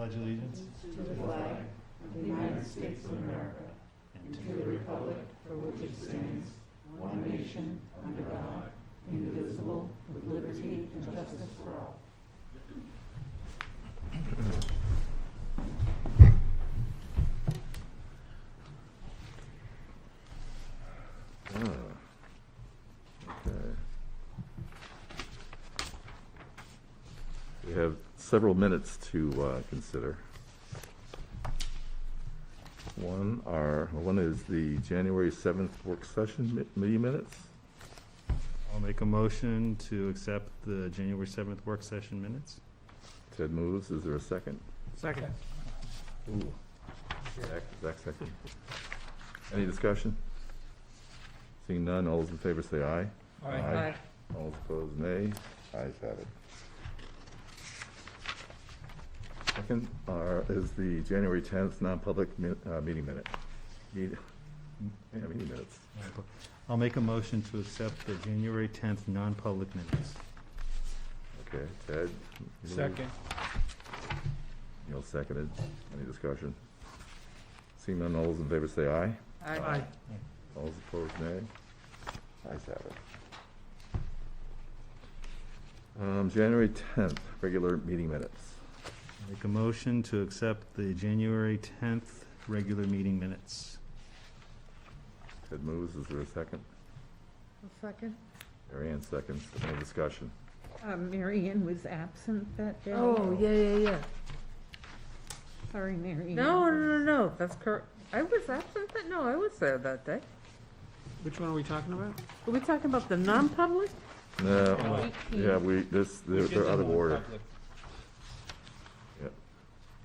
pledge allegiance to the flag of the United States of America and to the republic for which it stands, one nation, under God, indivisible, with liberty and justice for all. Okay. We have several minutes to consider. One is the January 7th work session meeting minutes. I'll make a motion to accept the January 7th work session minutes. Ted moves. Is there a second? Second. Ooh. Zach second. Any discussion? Seeing none, all those in favor say aye. Aye. All those opposed, nay. Ayes have it. Second is the January 10th non-public meeting minute. Meeting minutes. I'll make a motion to accept the January 10th non-public minutes. Okay, Ted? Second. Neil seconded. Any discussion? Seeing none, all those in favor say aye. Aye. All those opposed, nay. Ayes have it. January 10th, regular meeting minutes. Make a motion to accept the January 10th regular meeting minutes. Ted moves. Is there a second? Second. Mary Ann seconds. Any discussion? Mary Ann was absent that day. Oh, yeah. Sorry, Mary Ann. No, that's correct. I was absent that, no, I was there that day. Which one are we talking about? Are we talking about the non-public? No. Yeah, they're out of order. Yep.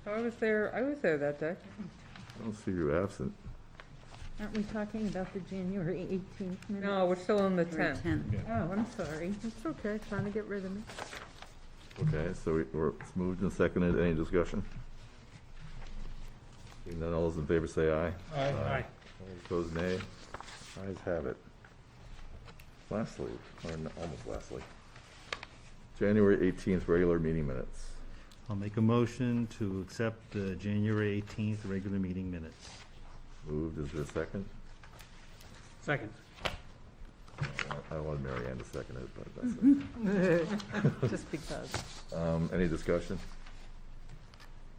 I was there that day. I don't see you absent. Aren't we talking about the January 18th minutes? No, we're still on the Or 10th. Oh, I'm sorry. It's okay, trying to get rid of me. Okay, so it's moved and seconded. Any discussion? Seeing none, all those in favor say aye. Aye. All opposed, nay. Ayes have it. Lastly, almost lastly, January 18th regular meeting minutes. I'll make a motion to accept the January 18th regular meeting minutes. Moved. Is there a second? Second. I wanted Mary Ann to second it, but that's Just because. it. Any discussion?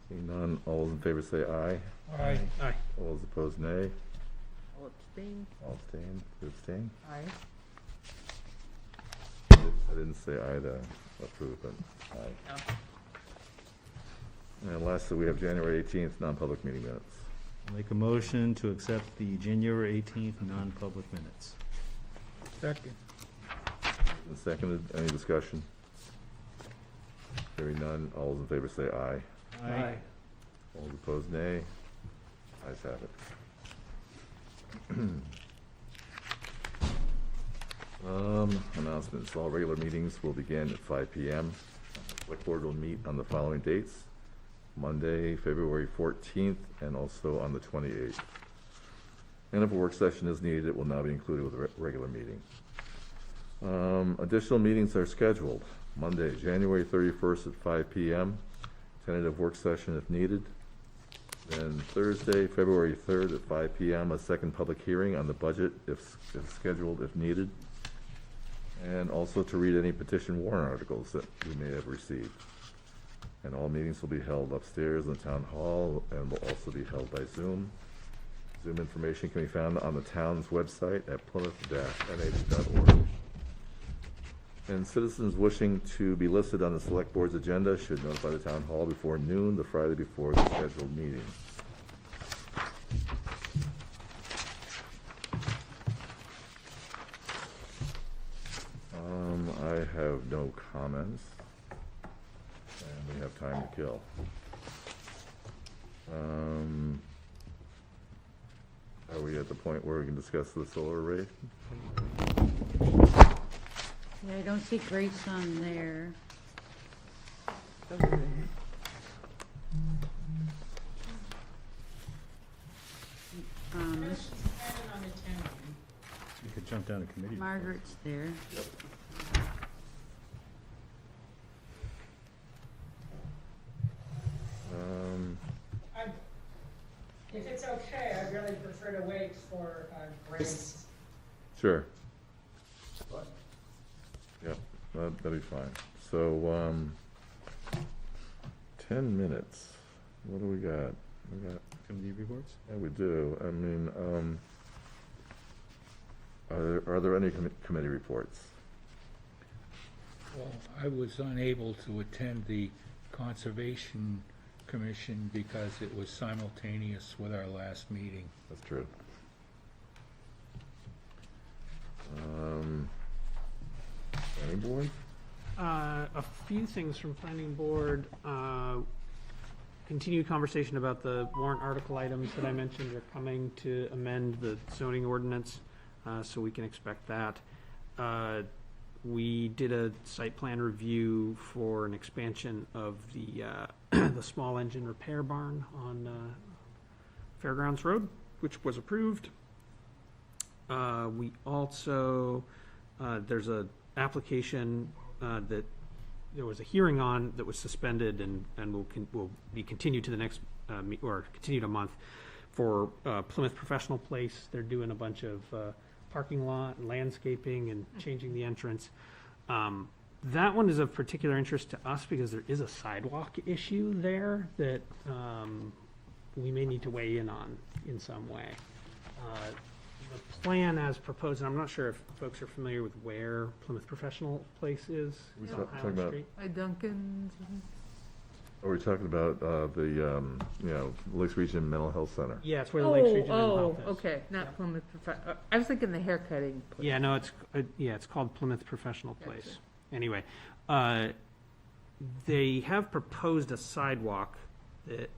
Seeing none, all those in favor say aye. Aye. Aye. All those opposed, nay. I'll abstain. All abstain. You abstain? Aye. I didn't say aye to approve, but aye. And lastly, we have January 18th non-public meeting minutes. I'll make a motion to accept the January 18th non-public minutes. Second. And seconded. Any discussion? Hearing none, all those in favor say aye. Aye. All those opposed, nay. Ayes have it. Announcements. All regular meetings will begin at 5 p.m. Select Board will meet on the following dates: Monday, February 14th, and also on the 28th. And if a work session is needed, it will now be included with the regular meeting. Additional meetings are scheduled. Monday, January 31st at 5 p.m., tentative work session if needed. Then Thursday, February 3rd at 5 p.m., a second public hearing on the budget if scheduled if needed. And also to read any petition warrant articles that we may have received. And all meetings will be held upstairs in the town hall and will also be held by Zoom. Zoom information can be found on the town's website at plymouth-nh.org. And citizens wishing to be listed on the Select Board's agenda should notify the town hall before noon, the Friday before the scheduled meeting. I have no comments, and we have time to kill. Are we at the point where we can discuss the solar array? Yeah, I don't see Grace on there. You could jump down to committee. Margaret's there. it's okay, I really prefer to wait for Grace. Sure. Yeah, that'd be fine. So, 10 minutes. What do we got? Committee reports? Yeah, we do. I mean, are there any committee reports? Well, I was unable to attend the Conservation Commission because it was simultaneous with our last meeting. That's true. Planning board? A few things from planning board. Continued conversation about the warrant article items that I mentioned are coming to amend the zoning ordinance, so we can expect that. We did a site plan review for an expansion of the, the small engine repair barn on Fairgrounds Road, which was approved. We also, there's a application that there was a hearing on that was suspended and will be continued to the next, or continued a month for Plymouth Professional Place. They're doing a bunch of parking lot and landscaping and changing the entrance. That one is of particular interest to us because there is a sidewalk issue there that we may need to weigh in on in some way. The plan as proposed, and I'm not sure if folks are familiar with where Plymouth Professional Place is. We It's on talking Highland about- Street. By Duncan's. Are we talking about the, Lakes Region Mental Health Center? Yeah, it's where the Lakes Region Mental Oh, Health is. okay, Yeah. not Plymouth I was thinking the haircutting place. Yeah, no, it's called Plymouth Professional Place. Gotcha. Anyway, they have proposed a sidewalk that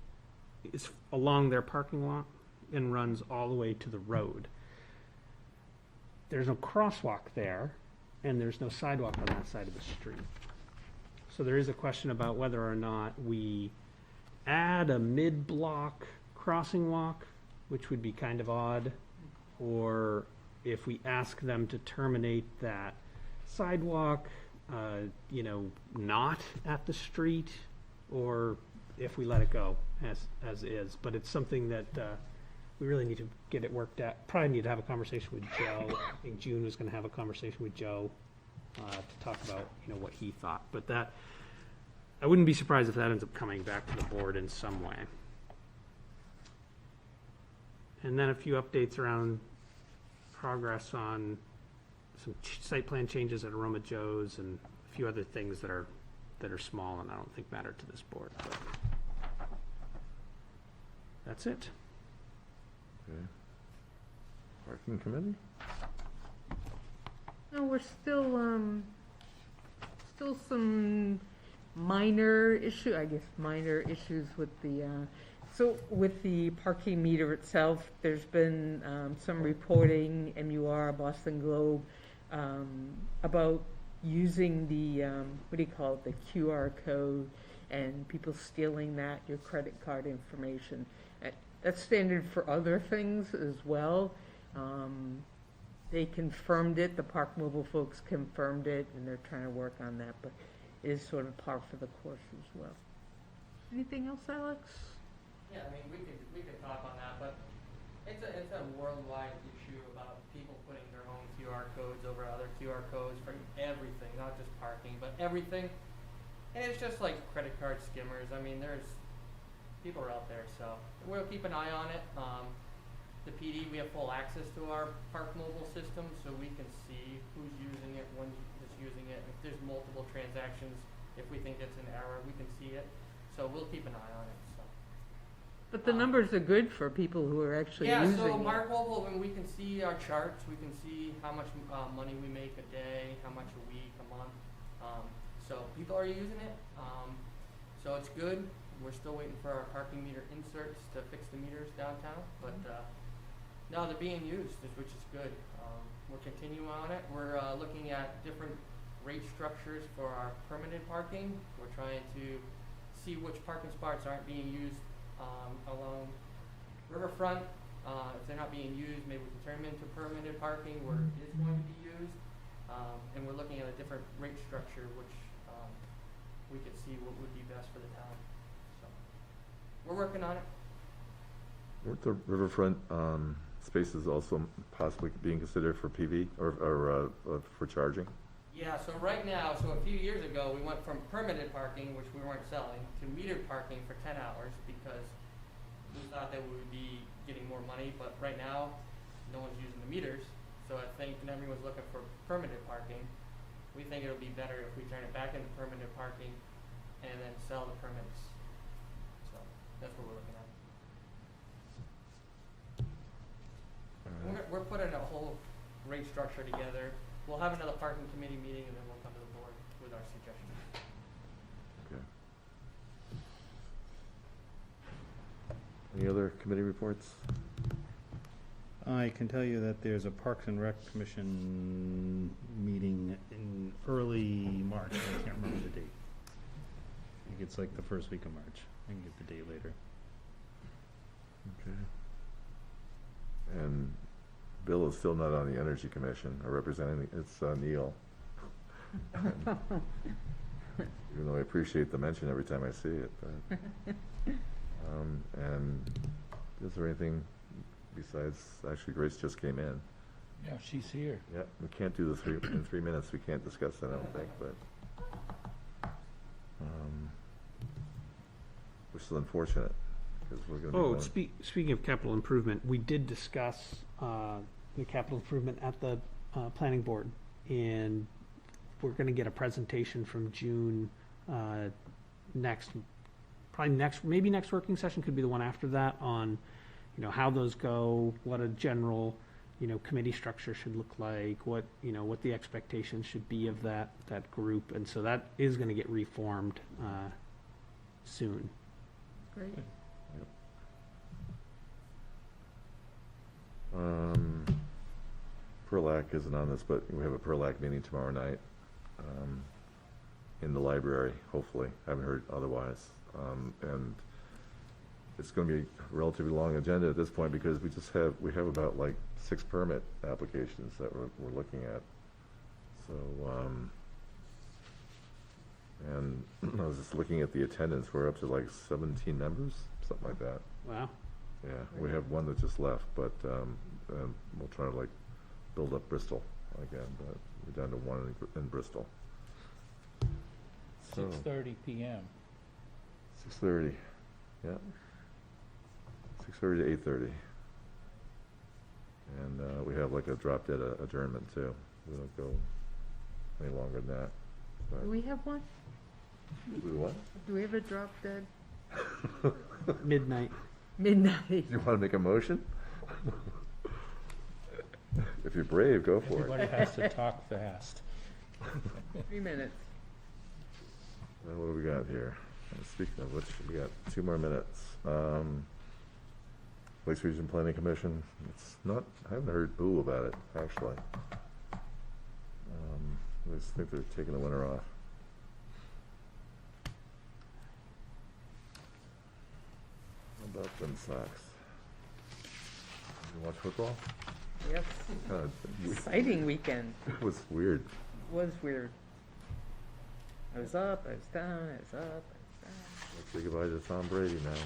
is along their parking lot and runs all the way to the road. There's no crosswalk there, and there's no sidewalk on that side of the street. So there is a question about whether or not we add a mid-block crossing walk, which would be kind of odd, or if we ask them to terminate that sidewalk, not at the street, or if we let it go as is. But it's something that we really need to get it worked out. Probably need to have a conversation with Joe. I think June was going to have a conversation with Joe to talk about what he thought. But that, I wouldn't be surprised if that ends up coming back to the board in some way. And then a few updates around progress on some site plan changes at Aroma Joe's and a few other things that are small and I don't think matter to this board. But that's it. Okay. Parking committee? No, we're still some minor issues with the, with the parking meter itself. There's been some reporting, MUR, Boston Globe, about using the, the QR code and people stealing your credit card information. That's standard for other things as well. They confirmed it, the Park Mobile folks confirmed it, and they're trying to work on that, but it is sort of par for the course as well. Anything else, Alex? Yeah, I mean, we could talk on that, but it's a worldwide issue about people putting their own QR codes over other QR codes for everything, not just parking, but everything. And it's just like credit card skimmers. I mean, people are out there, so we'll keep an eye on it. The PD, we have full access to our Park Mobile system, so we can see who's using it, when is using it. If there's multiple transactions, if we think it's an error, we can see it. So we'll keep an eye on it. So. But the numbers are good for people who are actually using it. Yeah, so Park Mobile, when we can see our charts, we can see how much money we make a day, how much a week, a month. So people are using it. So it's good. We're still waiting for our parking meter inserts to fix the meters downtown, but no, they're being used, which is good. We're continuing on it. We're looking at different rate structures for our permanent parking. We're trying to see which parking spots aren't being used along Riverfront. If they're not being used, maybe we can turn them into permanent parking where it is going to be used. And we're looking at a different rate structure, which we could see what would be best for the town. So we're working on it. Weren't the riverfront spaces also possibly being considered for PV or for charging? Yeah, so right now, so a few years ago, we went from permitted parking, which we weren't selling, to metered parking for 10 hours because we thought that we would be getting more money, but right now, no one's using the meters. So I think everyone's looking for permitted parking. We think it'll be better if we turn it back into permitted parking and then sell the permits. So that's what we're looking at. We're putting a whole rate structure together. We'll have another parking committee meeting and then we'll come to the board with our suggestions. Okay. Any other committee reports? I can tell you that there's a Parks and Rec Commission meeting in early March. I can't remember the date. I think it's like the first week of March. I can get the date later. Okay. And Bill is still not on the Energy Commission, or representing, it's Neil. Even though I appreciate the mention every time I see it, but, and is there anything besides, actually Grace just came in. Yeah, she's here. Yeah, we can't do this in 3 minutes, we can't discuss that, I don't think, but, which is unfortunate, because we're gonna be Oh, going. speaking of capital improvement, we did discuss the capital improvement at the planning board, and we're going to get a presentation from June maybe next working session, could be the one after that, on how those go, what a general committee structure should look like, what the expectations should be of that group, and so that is going to get reformed soon. Great. PERLAC isn't on this, but we have a PERLAC meeting tomorrow night in the library, hopefully. Haven't heard otherwise. And it's going to be a relatively long agenda at this point because we have about like 6 permit applications that we're looking at. So, and I was just looking at the attendance. We're up to like 17 members, something like that. Wow. Yeah, we have one that just left, but we'll try to like build up Bristol again, but we're down to 1 in Bristol. So, 6:30 p.m. 6:30, yeah. 6:30 to 8:30. And we have like a drop dead adjournment too. We don't go any longer than that. Do we have one? We what? Do we have a drop dead? Midnight. Midnight. You want to make a motion? If you're brave, go for it. Everybody has to talk fast. 3 minutes. Well, what do we got here? Speaking of which, we got 2 more minutes. Lakes Region Planning Commission, I haven't heard boo about it, actually. I just think they're taking the winter off. How about them Sox? You watch football? Yes. Kinda Exciting weekend. It was weird. Was weird. I was up, I was down, I was up, I was Let's say goodbye to Tom Brady now. down.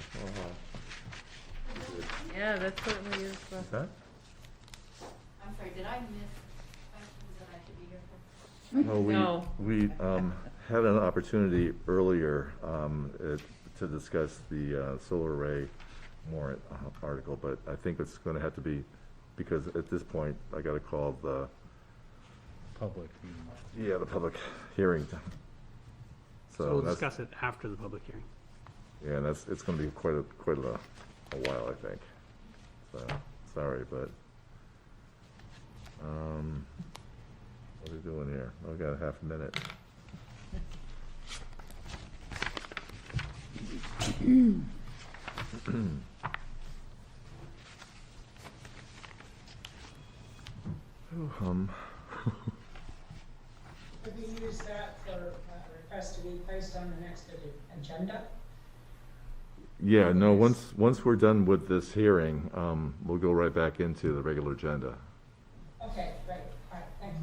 Yeah, that certainly is. Huh? I'm sorry, did I miss questions that I should be here for? No, No. we had an opportunity earlier to discuss the solar array warrant article, but I think it's going to have to be, because at this point, I got to call the Public. the public hearing. So we'll that's, discuss it after the public hearing. yeah, and it's going to be quite a while, I think. So sorry, but what are we doing here? I've got a half a minute. Could we use that for a request to be placed on the next agenda? Yeah, no, once we're done with this hearing, we'll go right back into the regular agenda. Okay, great, all right, thank you.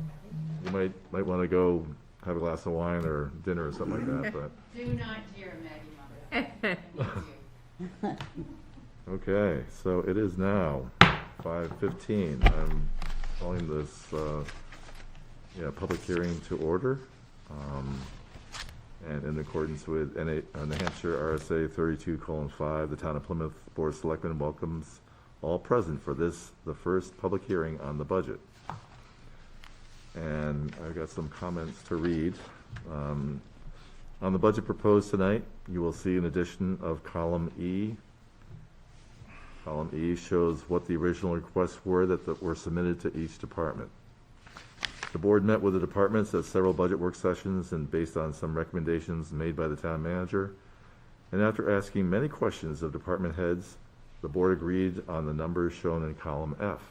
You might want to go have a glass of wine or dinner or something like that, but, Do not jeer Maggie Mother. Thank you. Okay, so it is now 5:15. I'm calling this, public hearing to order. And in accordance with New Hampshire RSA 32:5, the Town of Plymouth Board of Selectmen welcomes all present for this, the first public hearing on the budget. And I've got some comments to read. On the budget proposed tonight, you will see an addition of column E. Column E shows what the original requests were that were submitted to each department. The board met with the departments at several budget work sessions and based on some recommendations made by the town manager. And after asking many questions of department heads, the board agreed on the numbers shown in column F.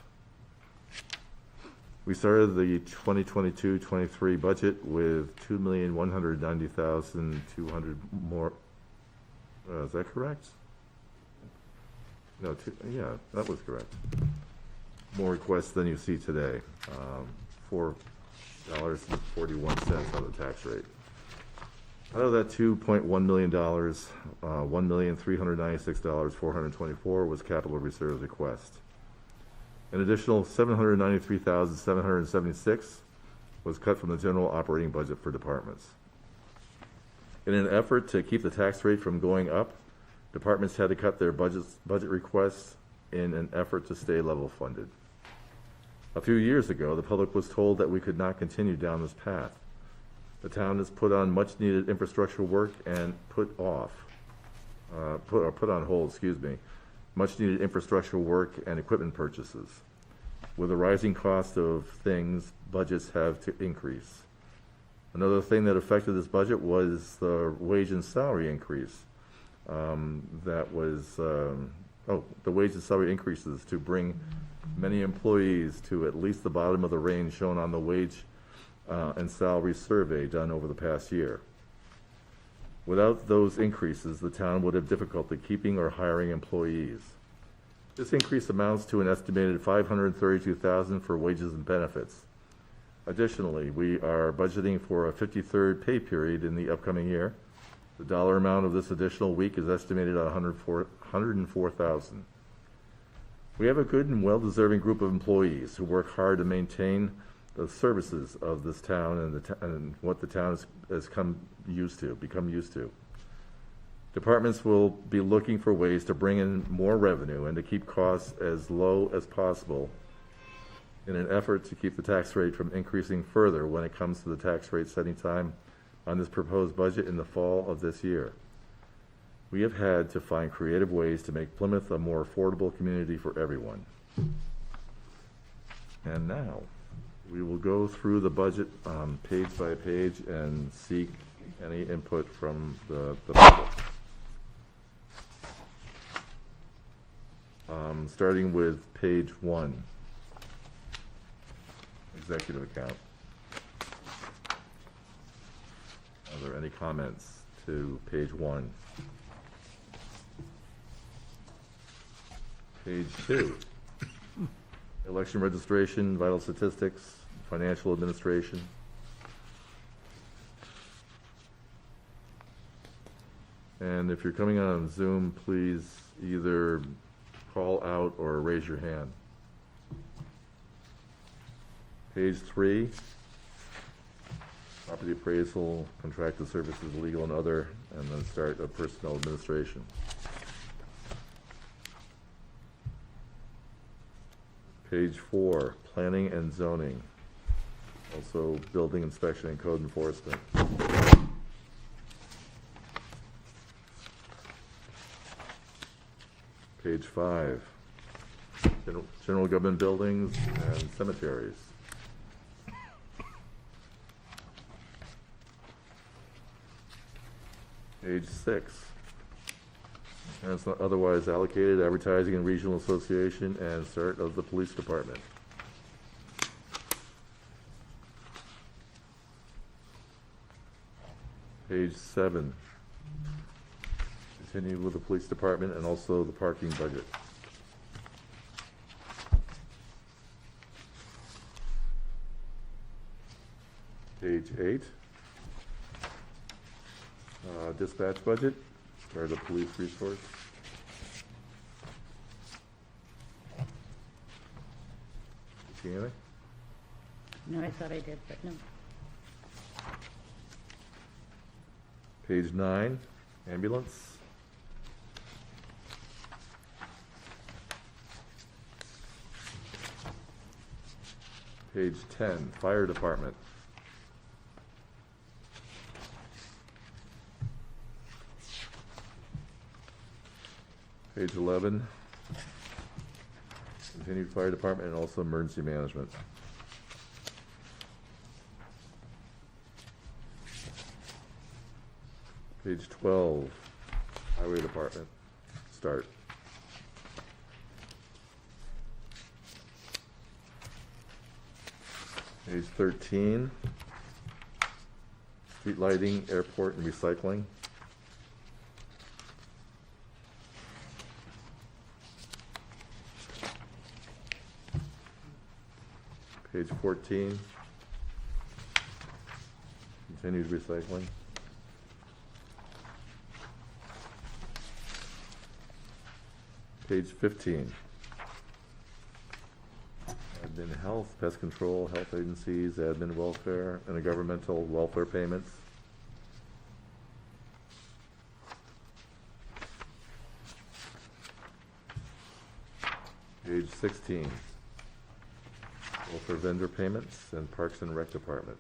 We started the 2022-23 budget with $2,190,200 more. Is that correct? No, that was correct. More requests than you see today. $4.41 on the tax rate. Out of that $2.1 million, $1,396,424 was capital reserve request. An additional $793,776 was cut from the general operating budget for departments. In an effort to keep the tax rate from going up, departments had to cut their budget requests in an effort to stay level funded. A few years ago, the public was told that we could not continue down this path. The town has put on much needed infrastructure work and put on hold, much needed infrastructure work and equipment purchases. With the rising cost of things, budgets have to increase. Another thing that affected this budget was the wage and salary increase. The wage and salary increases to bring many employees to at least the bottom of the range shown on the wage and salary survey done over the past year. Without those increases, the town would have difficulty keeping or hiring employees. This increase amounts to an estimated $532,000 for wages and benefits. Additionally, we are budgeting for a 53rd pay period in the upcoming year. The dollar amount of this additional week is estimated at $104,000. We have a good and well-deserving group of employees who work hard to maintain the services of this town and what the town has become used to. Departments will be looking for ways to bring in more revenue and to keep costs as low as possible in an effort to keep the tax rate from increasing further when it comes to the tax rate setting time on this proposed budget in the fall of this year. We have had to find creative ways to make Plymouth a more affordable community for everyone. And now, we will go through the budget page by page and seek any input from the public. Starting with page 1, executive account. Are there any comments to page 1? Page 2, election registration, vital statistics, financial administration. And if you're coming on Zoom, please either call out or raise your hand. Page 3, property appraisal, contracted services, legal and other, and then start of personnel administration. Page 4, planning and zoning, also building inspection and code enforcement. Page 5, general government buildings and cemeteries. Page 6, and it's not otherwise allocated, advertising and regional association and start of the police department. Page 7, continue with the police department and also the parking budget. Page 8, dispatch budget, start of police resource. See anything? No, I thought I did, but no. Page 9, ambulance. Page 10, fire department. Page 11, continued fire department and also emergency management. Page 12, highway department, start. Page 13, street lighting, airport and recycling. Page 14, continued recycling. Page 15, admin health, pest control, health agencies, admin welfare, and governmental welfare payments. Page 16, welfare vendor payments and Parks and Rec Department.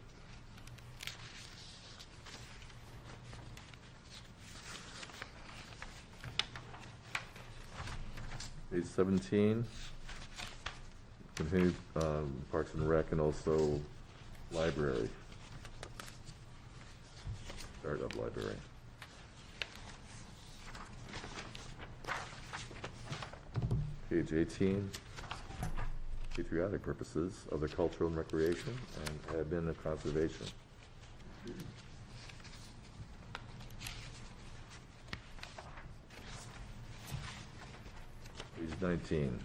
Page 17, continued Parks and Rec and also library. Startup library. Page 18, patriotic purposes of the cultural and recreation and admin of conservation. Page 19,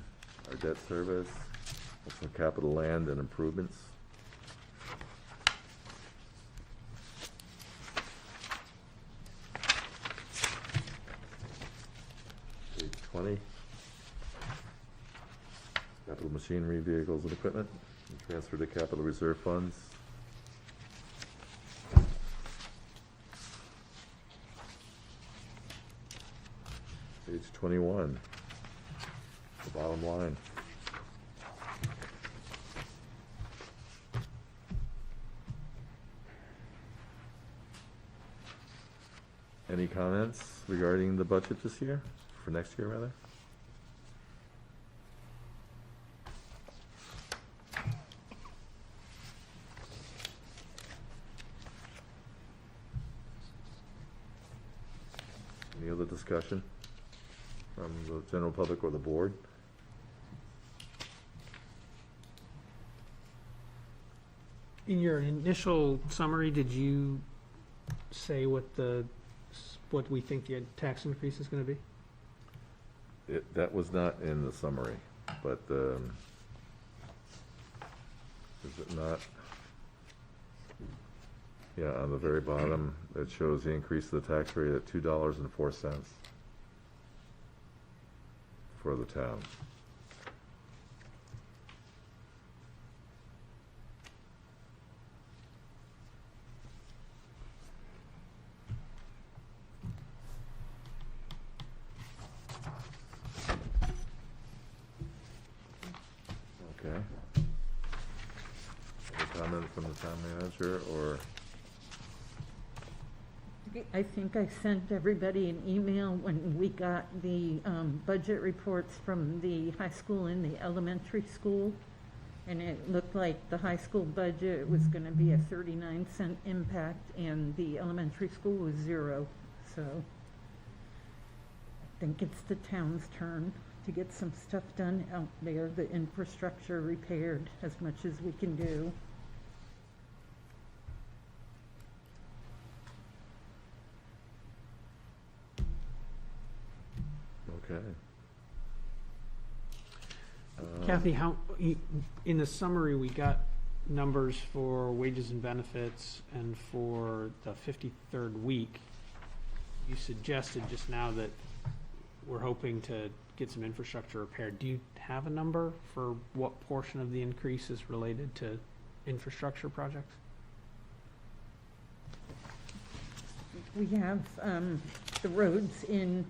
our debt service, also capital land and improvements. Page 20, capital machinery, vehicles and equipment, and transfer to capital reserve funds. Page 21, the bottom line. Any comments regarding the budget this year, for next year rather? Any other discussion from the general public or the board? In your initial summary, did you say what we think the tax increase is gonna be? That was not in the summary, but, is it not? Yeah, on the very bottom, it shows the increase of the tax rate at $2.04 for the town. Okay. Any comment from the town manager, or? I think I sent everybody an email when we got the budget reports from the high school and the elementary school. And it looked like the high school budget was gonna be a 39-cent impact and the elementary school was 0. So I think it's the town's turn to get some stuff done out there, the infrastructure repaired as much as we can do. Okay. Kathy, in the summary, we got numbers for wages and benefits and for the 53rd week. You suggested just now that we're hoping to get some infrastructure repaired. Do you have a number for what portion of the increase is related to infrastructure projects? We have the roads in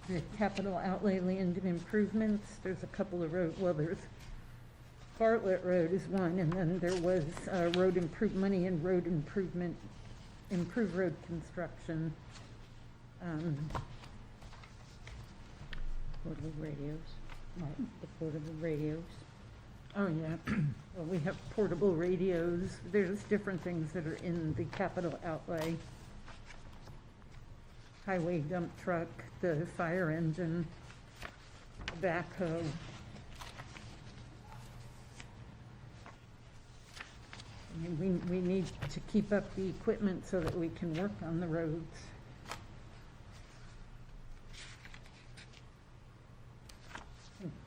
the capital outlay land and improvements. There's a couple of there's Bartlett Road is one, and then there was road money and road improvement, improved road construction. Portable radios, What? the portable radios. Oh, yeah. Well, we have portable radios. There's different things that are in the capital outlay. Highway dump truck, the fire engine, backhoe. I mean, we need to keep up the equipment so that we can work on the roads.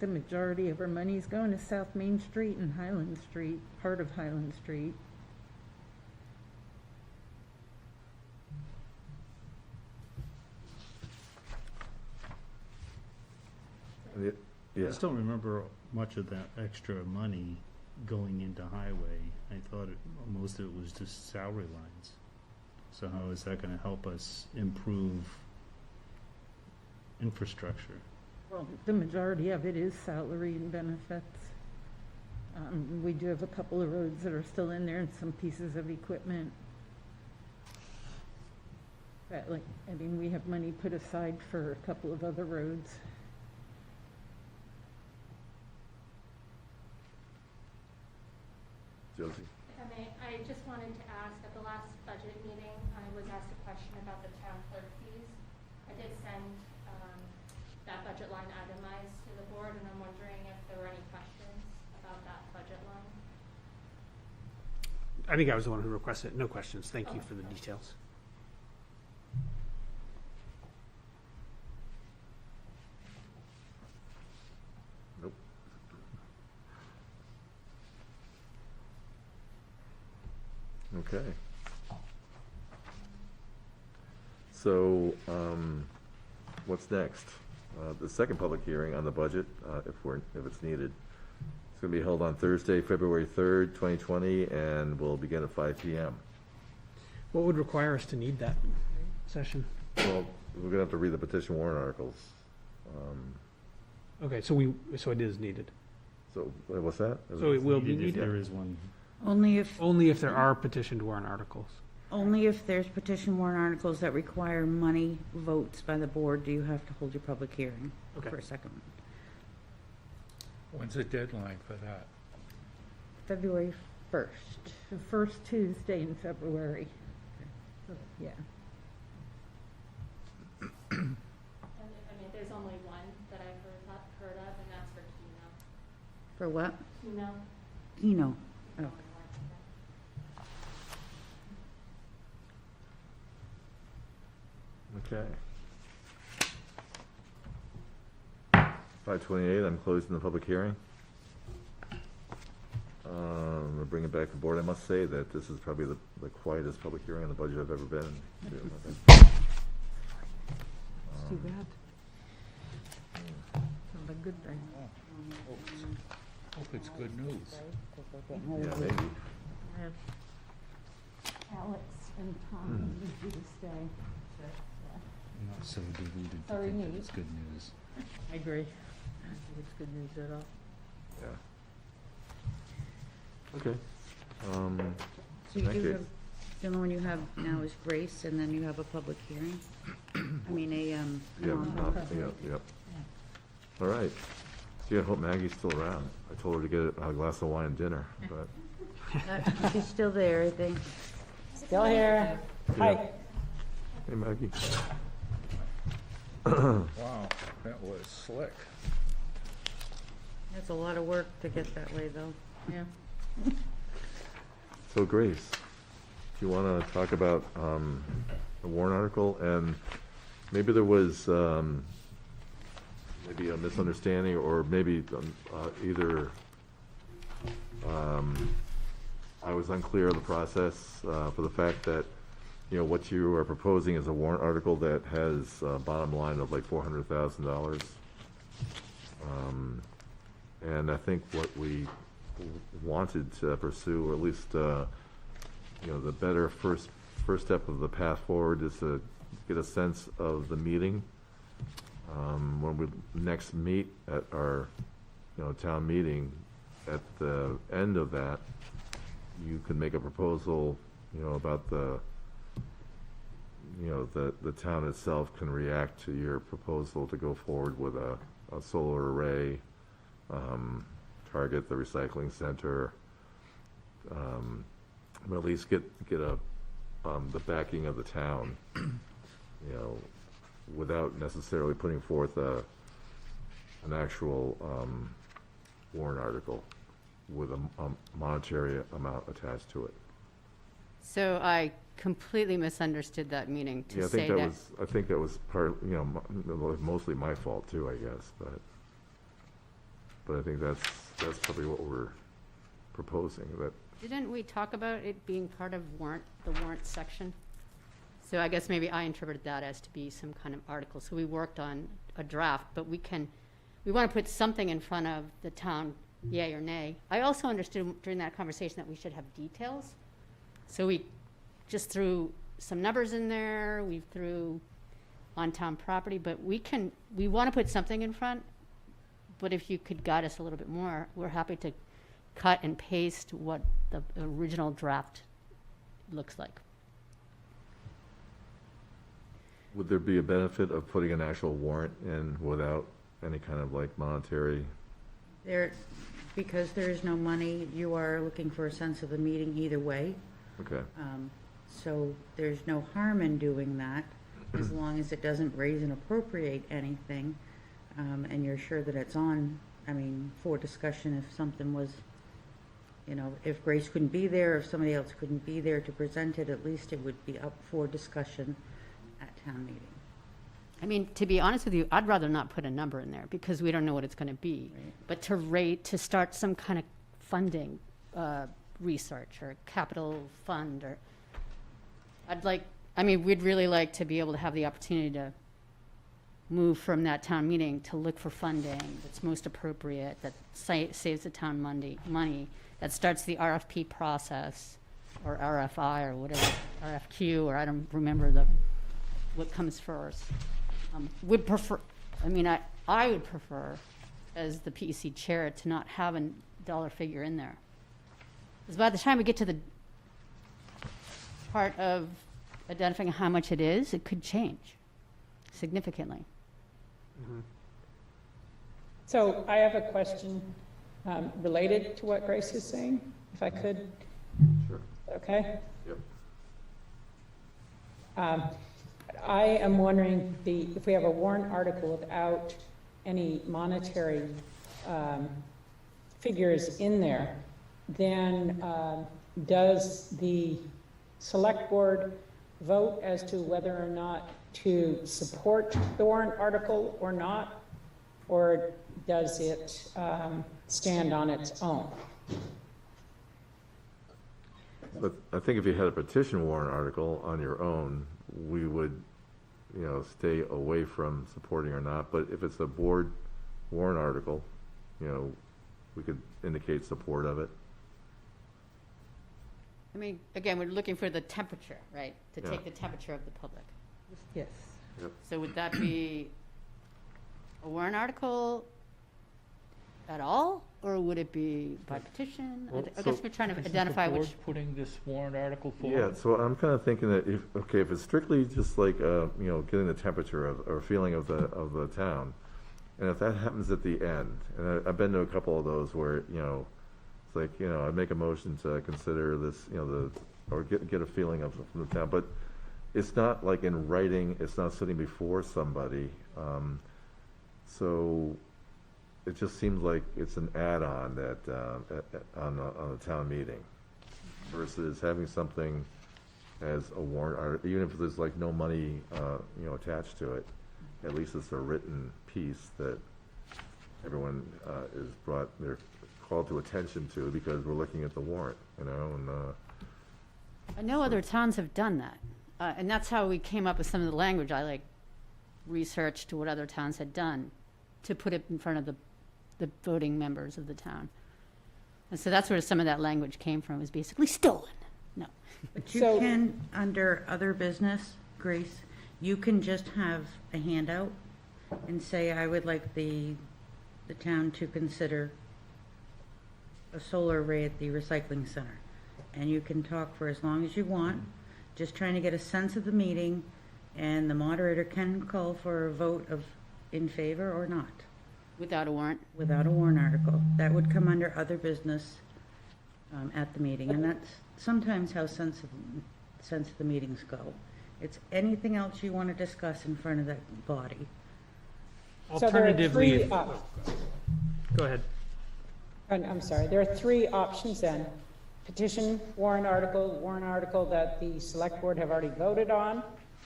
The majority of our money is going to South Main Street and Highland Street, part of Highland Street. Yeah, I yeah. just don't remember much of that extra money going into highway. I thought most of it was just salary lines. So how is that gonna help us improve infrastructure? Well, the majority of it is salary and benefits. We do have a couple of roads that are still in there and some pieces of equipment. But we have money put aside for a couple of other roads. Josie? I just wanted to ask, at the last budget meeting, I was asked a question about the town clerk fees. I did send that budget line itemized to the board, and I'm wondering if there were any questions about that budget line. I think I was the one who requested it. No questions. Thank you for the details. Nope. Okay. So, what's next? The second public hearing on the budget, if it's needed. It's gonna be held on Thursday, February 3rd, 2020, and will begin at 5 PM. What would require us to need that session? Well, we're gonna have to read the petition warrant articles. Okay, so it is needed. So, what's that? So it will be If needed? there is one. Only if, Only if there are petitioned warrant articles. only if there's petition warrant articles that require money votes by the board, do you have to hold your public hearing Okay. for a second one. When's the deadline for that? February 1st, the first Tuesday in February. Yeah. And there's only one that I've heard of, and that's for For what? Keno. Keno. Oh. Okay. 5:28, I'm closing the public hearing. We'll bring it back to board. I must say that this is probably the quietest public hearing on the budget I've ever been to. It's too bad. It's a good thing. Hope it's good news. Yeah, maybe. Alex and Tom need you to stay. I'm not so deluded to Sorry, think that Nate. it's good news. I agree. I don't think it's good news at all. Yeah. Okay. So you Thank do you. have, the only one you have now is Grace, and then you have a public hearing? I mean, Yep, non-public. yep. All right. Gee, I hope Maggie's still around. I told her to get a glass of wine and dinner, but. She's still there, I think. Still here. Hi. Hey, Maggie. Wow, that was slick. That's a lot of work to get that way, though. Yeah. So Grace, do you want to talk about the warrant article? And maybe there was maybe a misunderstanding, or maybe either I was unclear of the process for the fact that you know, what you are proposing is a warrant article that has a bottom line of like $400,000. And I think what we wanted to pursue, or at least, you know, the better first step of the path forward is to get a sense of the meeting. When we next meet at our, you know, town meeting, at the end of that, you can make a proposal, you know, about the, you know, the town itself can react to your proposal to go forward with a solar array, target the recycling center, but at least get the backing of the town, you know, without necessarily putting forth an actual warrant article with a monetary amount attached to it. So I completely misunderstood that meaning Yeah, to say that. I think that was part, you know, mostly my fault too, I guess, but I think that's probably what we're proposing, that. Didn't we talk about it being part of the warrant section? So I guess maybe I interpreted that as to be some kind of article. So we worked on a draft, but we want to put something in front of the town, yay or nay. I also understood during that conversation that we should have details. So we just threw some numbers in there, we threw on town property, but we want to put something in front, but if you could guide us a little bit more, we're happy to cut and paste what the original draft looks like. Would there be a benefit of putting an actual warrant in without any kind of like monetary? Because there is no money, you are looking for a sense of the meeting either way. Okay. So there's no harm in doing that, as long as it doesn't raise and appropriate anything, and you're sure that it's on, for discussion if something was, if Grace couldn't be there, if somebody else couldn't be there to present it, at least it would be up for discussion at town meeting. To be honest with you, I'd rather not put a number in there because we don't know what it's going to be. Right. But to start some kind of funding, research or capital fund, or we'd really like to be able to have the opportunity to move from that town meeting to look for funding that's most appropriate, that saves the town money, that starts the RFP process, or RFI, or whatever, RFQ, or I don't remember what comes first. Would prefer, I would prefer, as the PEC chair, to not have a dollar figure in there. Because by the time we get to the part of identifying how much it is, it could change significantly. Mm-hmm. So I have a question related to what Grace is saying, if I could. Sure. Okay? Yep. I am wondering if we have a warrant article without any monetary figures in there, then does the select board vote as to whether or not to support the warrant article or not, or does it stand on its own? But I think if you had a petition warrant article on your own, we would, stay away from supporting or not. But if it's a board warrant article, we could indicate support of it. Again, we're looking for the temperature, right? To Yeah. take the temperature of the public. Yes. So would that be a warrant article at all, or would it be by petition? I guess we're trying to identify which. Is the board putting this warrant article Yeah, forward? so I'm kind of thinking that if it's strictly just like, getting the temperature or feeling of the town, and if that happens at the end, and I've been to a couple of those where, it's like, I make a motion to consider this, or get a feeling from the town, but it's not like in writing, it's not sitting before somebody, so it just seems like it's an add-on on the town meeting versus having something as a warrant article, even if there's like no money, attached to it. At least it's a written piece that everyone they're called to attention to because we're looking at the warrant, and I know other towns have done that. And that's how we came up with some of the language. I like researched what other towns had done to put it in front of the voting members of the town. And so that's where some of that language came from, was basically stolen. No. But you So- can, under other business, Grace, you can just have a handout and say, I would like the town to consider a solar array at the recycling center. And you can talk for as long as you want, just trying to get a sense of the meeting, and the moderator can call for a vote of in favor or not, Without a warrant. without a warrant article. That would come under other business at the meeting, and that's sometimes how sense of the meetings go. It's anything else you want to discuss in front of that body. So there are Alternatively, three, if- go ahead. I'm sorry, there are three options then. Petition, warrant article that the select board have already voted on.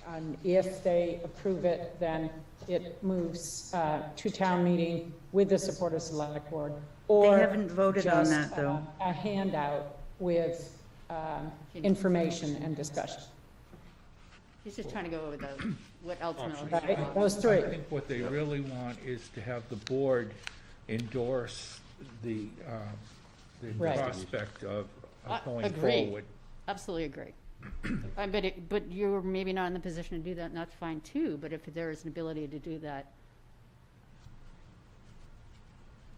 And if they approve it, then it moves to town meeting with the support of select board. Or haven't voted on just, that, though. A handout with information and discussion. He's just trying to go over what ultimately. Right, those three. I think what they really want is to have the board endorse the Right. prospect of going Agreed. forward. Absolutely agree. But you're maybe not in the position to do that, and that's fine too, but if there is an ability to do that,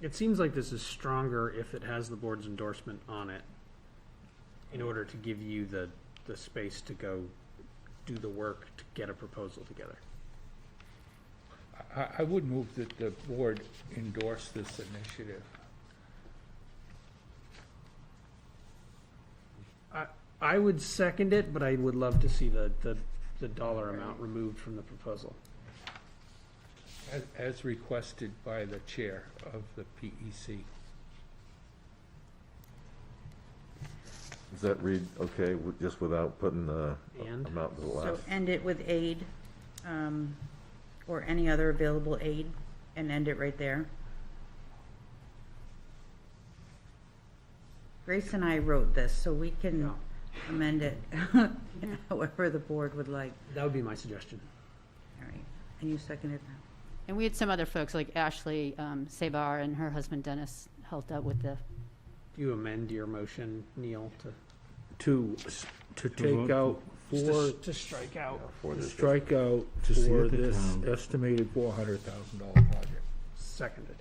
It seems like this is stronger if it has the board's endorsement on it, in order to give you the space to go do the work to get a proposal together. I would move that the board endorse this initiative. I would second it, but I would love to see the dollar amount removed from the proposal. As requested by the chair of the E PEC. Does that read okay, just without putting the And? amount to the So last? end it with aid, or any other available aid, and end it right there. Grace and I wrote this, so we can amend it however the board would like. That would be my suggestion. All right, and you seconded that? and we had some other folks, like Ashley Sabar and her husband Dennis helped out with the, Do you amend your motion, Neil, To take out to strike out? For this? strike out To see for if the this town- estimated $400,000 project. Seconded.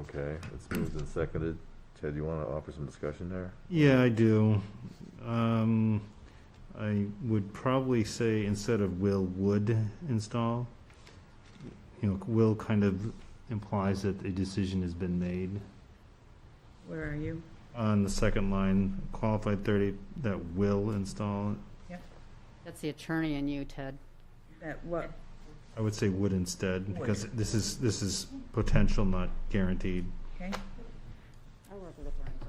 Okay, it's moved and seconded. Ted, you want to offer some discussion there? Yeah, I do. I would probably say instead of will, would install. You know, will kind of implies that a decision has been made. Where are you? On the second line, qualified 30 that will install. that's the attorney in you, Ted. That what? I would say would instead, because this is potential, not guaranteed. Okay, I work with attorneys.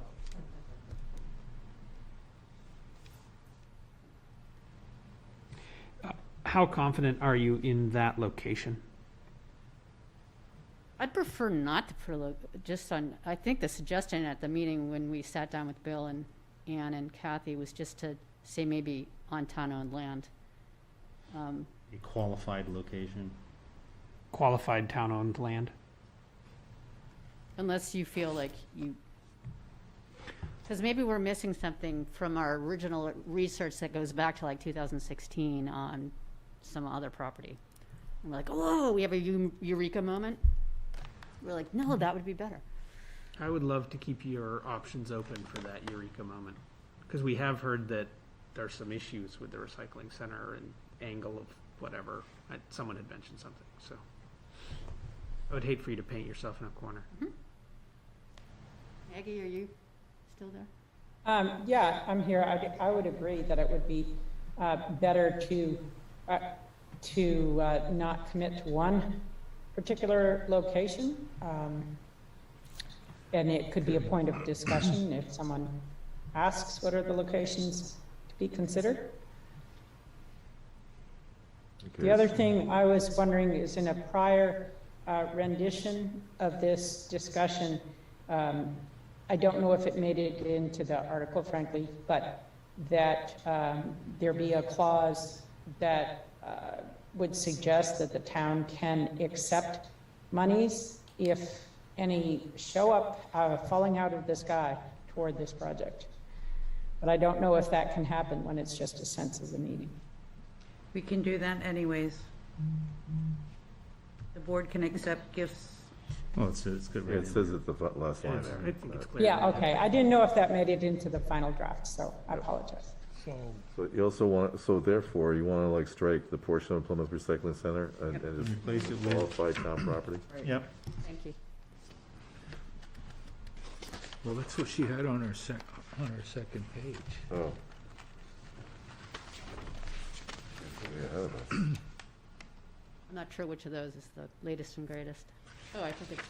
How confident are you in that location? I'd prefer not to put just on, I think the suggestion at the meeting when we sat down with Bill and Ann and Kathy was just to say maybe on town-owned land. A qualified location. Qualified town-owned land? Unless you feel like you, because maybe we're missing something from our original research that goes back to like 2016 on some other property. And we're like, oh, we have a eureka moment. We're like, no, that would be better. I would love to keep your options open for that eureka moment, because we have heard that there's some issues with the recycling center and angle of whatever. Someone had mentioned something, so. I would hate for you to paint yourself in a corner. Maggie, are you still there? Yeah, I'm here. I would agree that it would be better to not commit to one particular location. And it could be a point of discussion if someone asks what are the locations to be considered. The other thing I was wondering is in a prior rendition of this discussion, I don't know if it made it into the article, frankly, but that there be a clause that would suggest that the town can accept monies if any show up falling out of the sky toward this project. But I don't know if that can happen when it's just a sense of the meeting. We can do that anyways. The board can accept gifts. Oh, it's good. Yeah, it says at the last line there. I think it's clear. Yeah, okay, I didn't know if that made it into the final draft, so I apologize. So, So you also want, so therefore, you want to like strike the portion of Plymouth Recycling Center and Yep. and just Replace it with, qualified town property? yep. Thank you. well, that's what she had on her second page. Oh. Yeah, ahead of us. I'm not sure which of those is the latest and greatest. Oh, I think it's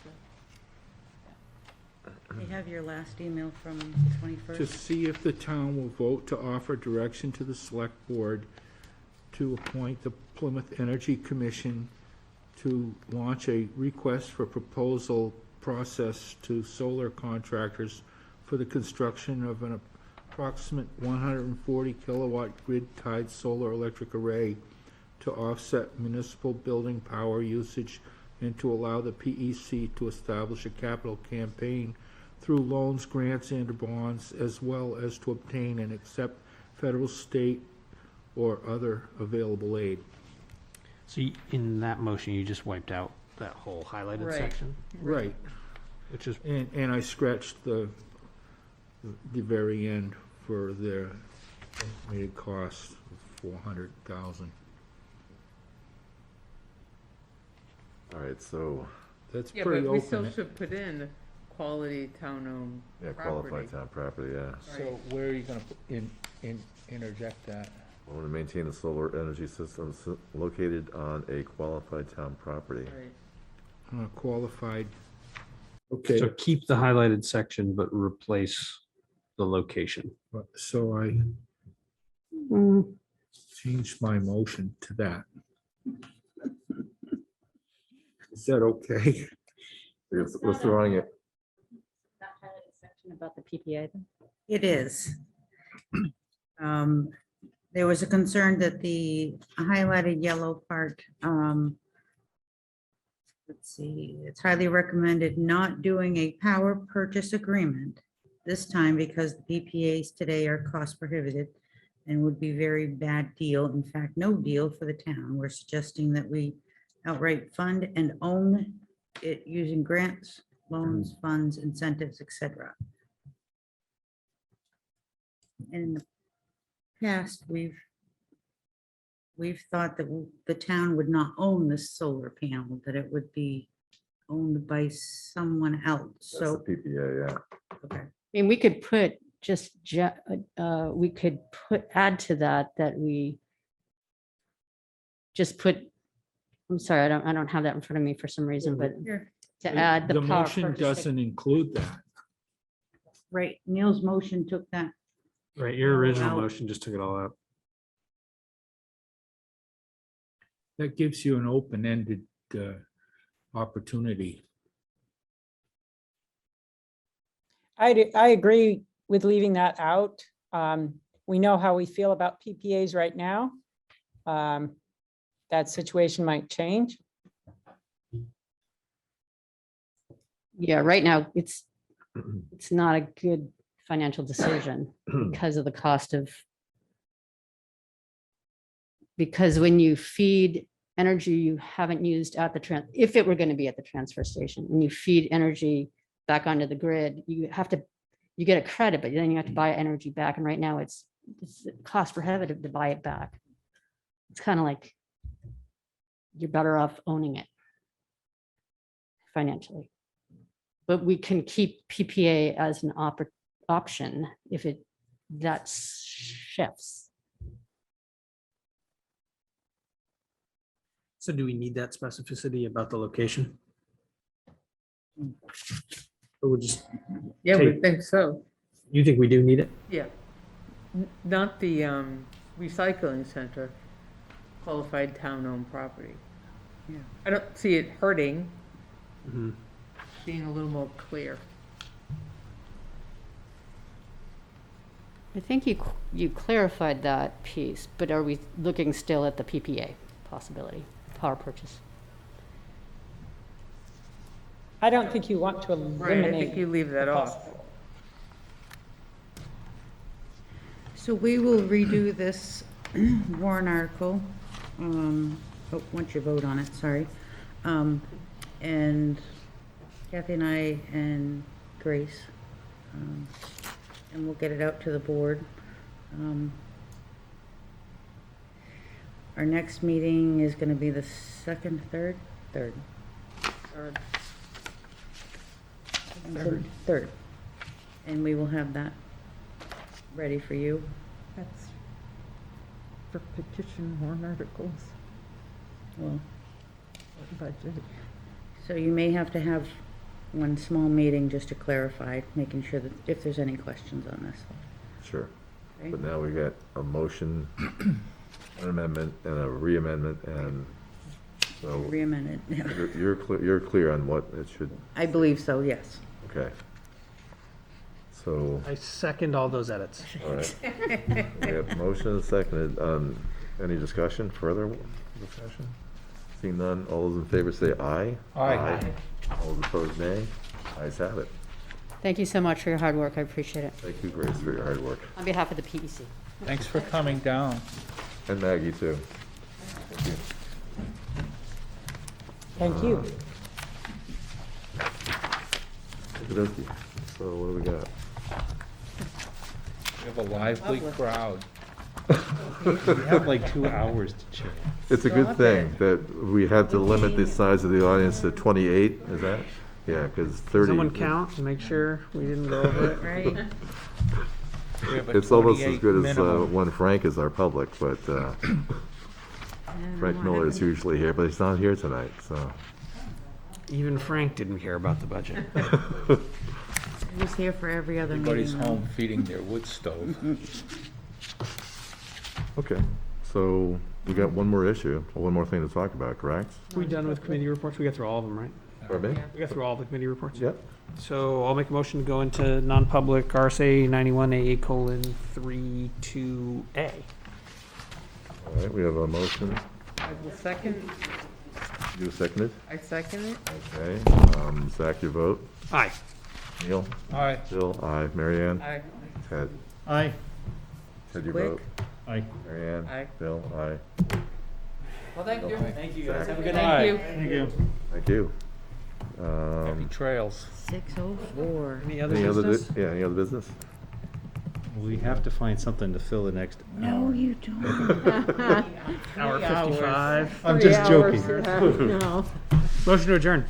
the, You have your last email from the To 21st. see if the town will vote to offer direction to the select board to appoint the Plymouth Energy Commission to launch a request for proposal process to solar contractors for the construction of an approximate 140 kilowatt grid-tied solar electric array to offset municipal building power usage and to allow the PEC to establish a capital campaign through loans, grants, and bonds, as well as to obtain and accept federal, state, or other available aid. So in that motion, you just wiped out that whole highlighted Right. section, Right, which is, and I scratched the very end for their estimated cost of 400,000. All right, so, That's Yeah, pretty but we still open. should put in quality town-owned yeah, property. qualified town property, yeah. So where are you gonna interject that? I want to maintain a solar energy system located on a qualified town property. Right. Qualified. so keep the highlighted section, but replace the location. So I changed my motion to that. Is that okay? We're throwing it, that highlighted section about the PPA then? It is. There was a concern that the highlighted yellow part, let's see, it's highly recommended not doing a power purchase agreement this time because the PPAs today are cost prohibitive and would be very bad deal, in fact, no deal for the town. We're suggesting that we outright fund and own it using grants, loans, funds, incentives, etc. In the past, we've thought that the town would not own the solar panel, that it would be owned by someone else, that's the so, PPA, yeah. okay. I mean, we could put we could add to that we just put, I'm sorry, I don't have that in front of me for some reason, but Here, to add the power motion purchase. doesn't include that. right, Neil's motion took that, Right, your original Well- motion just took it all out. That gives you an open-ended opportunity. I agree with leaving that out. We know how we feel about PPAs right now. That situation might change. Yeah, right now, it's not a good financial decision because of the cost of, because when you feed energy you haven't used at the if it were going to be at the transfer station, when you feed energy back onto the grid, you get a credit, but then you have to buy energy back. And right now it's cost prohibitive to buy it back. It's kind of like you're better off owning it financially. But we can keep PPA as an option if that shifts. So do we need that specificity about the location? Or we just, Yeah, we Take- think so. you think we do need it? Yeah. Not the recycling center, qualified town-owned property. Yeah. I don't see it hurting, Mhm. being a little more clear. I think you clarified that piece, but are we looking still at the PPA possibility, power purchase? I don't think you want to Right, I think eliminate. you leave that off. So we will redo this warrant article, once you vote on it, sorry. And Kathy and I and Grace, and we'll get it out to the board. Our next meeting is gonna be the second, third? Third. Third. And we will have that ready for you. That's for petition warrant articles, Well, budget. so you may have to have one small meeting just to clarify, making sure that if there's any questions on this. Sure. Okay? But now we got a motion, an amendment, and a re-amendment, and so Re-amend it, yeah. you're clear on what it should, I believe so, yes. okay. So, I second all those edits. all right. We have motion and seconded. Any discussion, further discussion? Seeing none, all those in favor say aye. Aye. All those opposed, nay. Ayes have it. Thank you so much for your hard work, I appreciate it, Thank you, Grace, for your hard work. on behalf of the PEC. Thanks for coming down. And Maggie, too. Thank you. Thank you. Okey-dokey. So what do we got? We have a lively crowd. We have like 2 hours to chat. It's a good thing that we had to limit the size of the audience to 28, is that? Yeah, because 30. Someone count and make sure we didn't go over it. Right. We have a It's almost as 28 good as minimum. when Frank is our public, but Frank Miller is usually here, but he's not here tonight, so. Even Frank didn't care about the budget. He's here for every other meeting. Everybody's though. home feeding their wood stove. Okay, so we got one more issue, one more thing to talk about, correct? We done with committee reports? We got through all of them, right? Pardon me? We got through all the committee reports? Yep. So I'll make a motion to go into non-public RSA 91AA:3 to A. All right, we have a motion. I will second, You seconded? I second it. Okay, Zach, your vote. Aye. Neil? Aye. Bill? Aye. Mary Ann? Aye. Ted? Aye. Ted, your Quick. vote. Aye. Mary Ann? Aye. Bill? Aye. Well, thank you. Thank you, guys. Have a good night. Thank you. Thank you. Thank you. Happy trails. 6:04. Any other Any other, business? yeah, any other business? We have to find something to fill the next hour. No, you don't. Hour 55. I'm 3 just hours, joking. yeah, no. Motion to adjourn.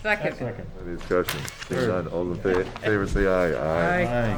Second. Any discussion? Seeing none, all in favor say aye. Aye. Aye. Aye.